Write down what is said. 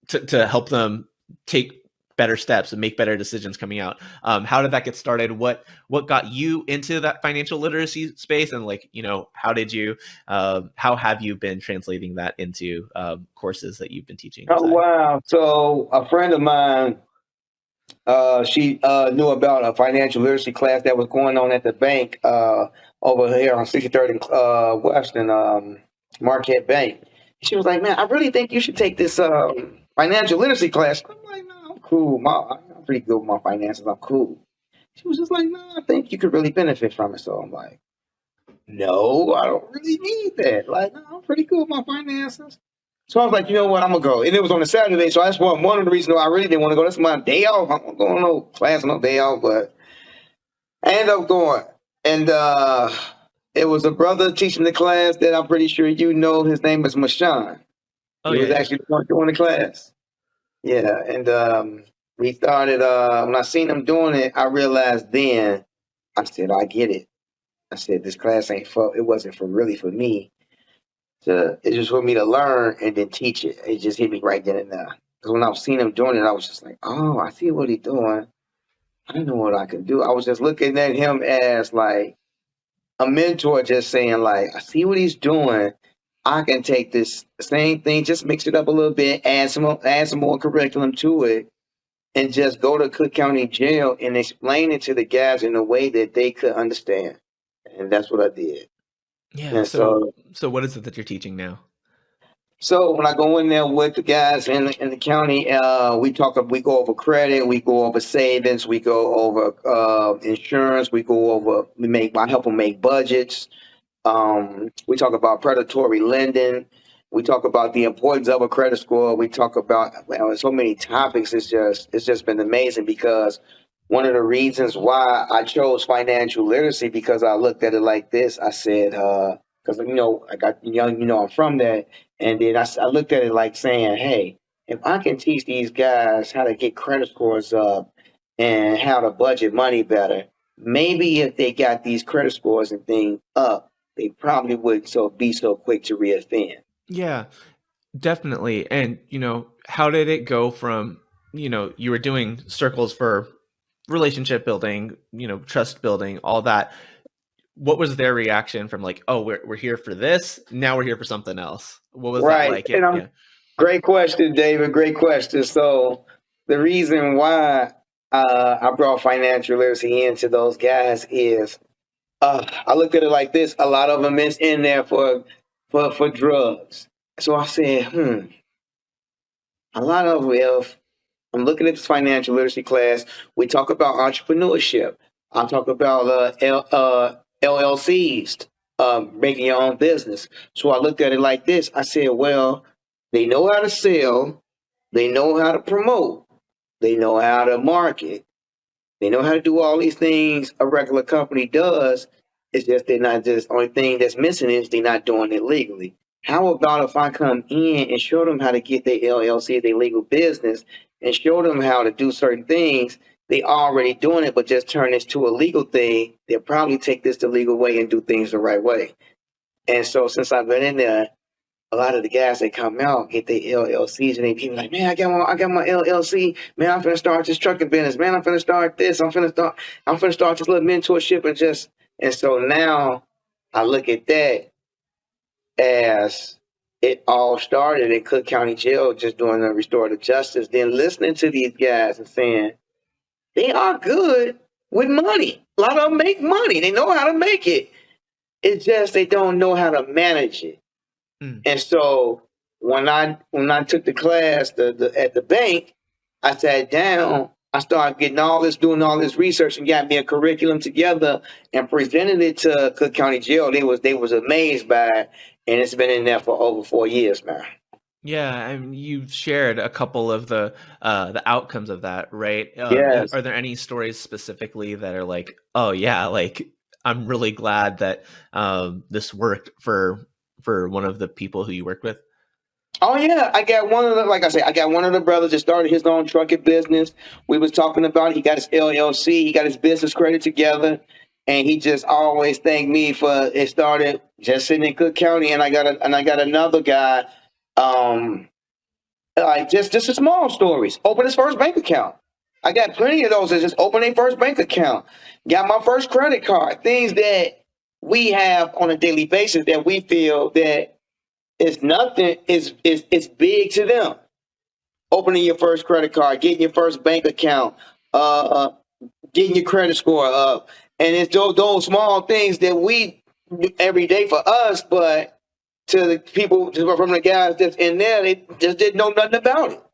to help them take better steps and make better decisions coming out. How did that get started? What got you into that financial literacy space? And like, how did you, how have you been translating that into courses that you've been teaching? Oh, wow. So a friend of mine, she knew about a financial literacy class that was going on at the bank over here on 63rd and Western Marquette Bank. She was like, man, I really think you should take this financial literacy class. I'm like, no, I'm cool. I'm pretty good with my finances. I'm cool. She was just like, no, I think you could really benefit from it. So I'm like, no, I don't really need that. Like, no, I'm pretty good with my finances. So I was like, you know what, I'm gonna go. And it was on a Saturday, so that's one of the reasons why I really didn't want to go. That's my day off. I'm not going to no class, no day off, but I ended up going. And it was a brother teaching the class that I'm pretty sure you know. His name is Mashawn. Oh, He was yeah. actually the one doing the class. Yeah, and we started. When I seen him doing it, I realized then. I said, I get it. I said, this class ain't for. It wasn't for really for me. It's just for me to learn and then teach it. It just hit me right then and there. Because when I was seeing him doing it, I was just like, oh, I see what he's doing. I know what I can do. I was just looking at him as like a mentor, just saying like, I see what he's doing. I can take this same thing, just mix it up a little bit, add some more curriculum to it, and just go to Cook County Jail and explain it to the guys in a way that they could understand. And that's what I did. Yeah. And So what is it that you're teaching now? So when I go in there with the guys in the county, we go over credit, we go over savings, we go over insurance, I help them make budgets. We talk about predatory lending. We talk about the importance of a credit score. We talk about so many topics. It's just been amazing because one of the reasons why I chose financial literacy because I looked at it like this. I said, because I got young, I'm from that, and then I looked at it like saying, hey, if I can teach these guys how to get credit scores up and how to budget money better, maybe if they got these credit scores and things up, they probably wouldn't be so quick to reoffend. Yeah, definitely. And, how did it go from, you were doing circles for relationship building, trust building, all that. What was their reaction from like, oh, we're here for this, now we're here for something else? What was that Right. like? And great question, David. Great question. So the reason why I brought financial literacy into those guys is I looked at it like this. A lot of them is in there for drugs. So I said, a lot of if I'm looking at this financial literacy class, we talk about entrepreneurship. I talk about LLCs, making your own business. So I looked at it like this. I said, well, they know how to sell, they know how to promote, they know how to market, they know how to do all these things a regular company does. It's just they're not just only thing that's missing is they're not doing it legally. How about if I come in and show them how to get their LLC, their legal business, and show them how to do certain things? They already doing it, but just turn this to a legal thing. They'll probably take this the legal way and do things the right way. And so since I've been in there, a lot of the guys that come out get their LLCs and they be like, man, I got my LLC. Man, I'm finna start this trucking business. Man, I'm finna start this. I'm finna start this little mentorship and so now I look at that as it all started in Cook County Jail, just doing the restorative justice, then listening to these guys and saying they are good with money. A lot of them make money. They know how to make it. It's just they don't know how to manage it. And so when I took the class at the bank, I sat down. I started doing all this research, and got me a curriculum together and presented it to Cook County Jail. They was amazed by it, and it's been in there for over 4 years now. Yeah, I mean, you've shared a couple of the outcomes of that, right? Yes. Are there any stories specifically that are like, oh yeah, like I'm really glad that this worked for one of the people who you worked with? Oh yeah, I got one of the I got one of the brothers that started his own trucking business. We was talking about it. He got his LLC, he got his business credit together, and he just always thanked me for it. Started just sitting in Cook County, and I got another guy. Like just the small stories. Open his first bank account. I got plenty of those that just open their first bank account. Got my first credit card. Things that we have on a daily basis that we feel that is nothing is big to them. Opening your first credit card, getting your first bank account, getting your credit score up, and it's those small things that we do every day for us, but to the people from the guys that's in there, they just didn't know nothing about it.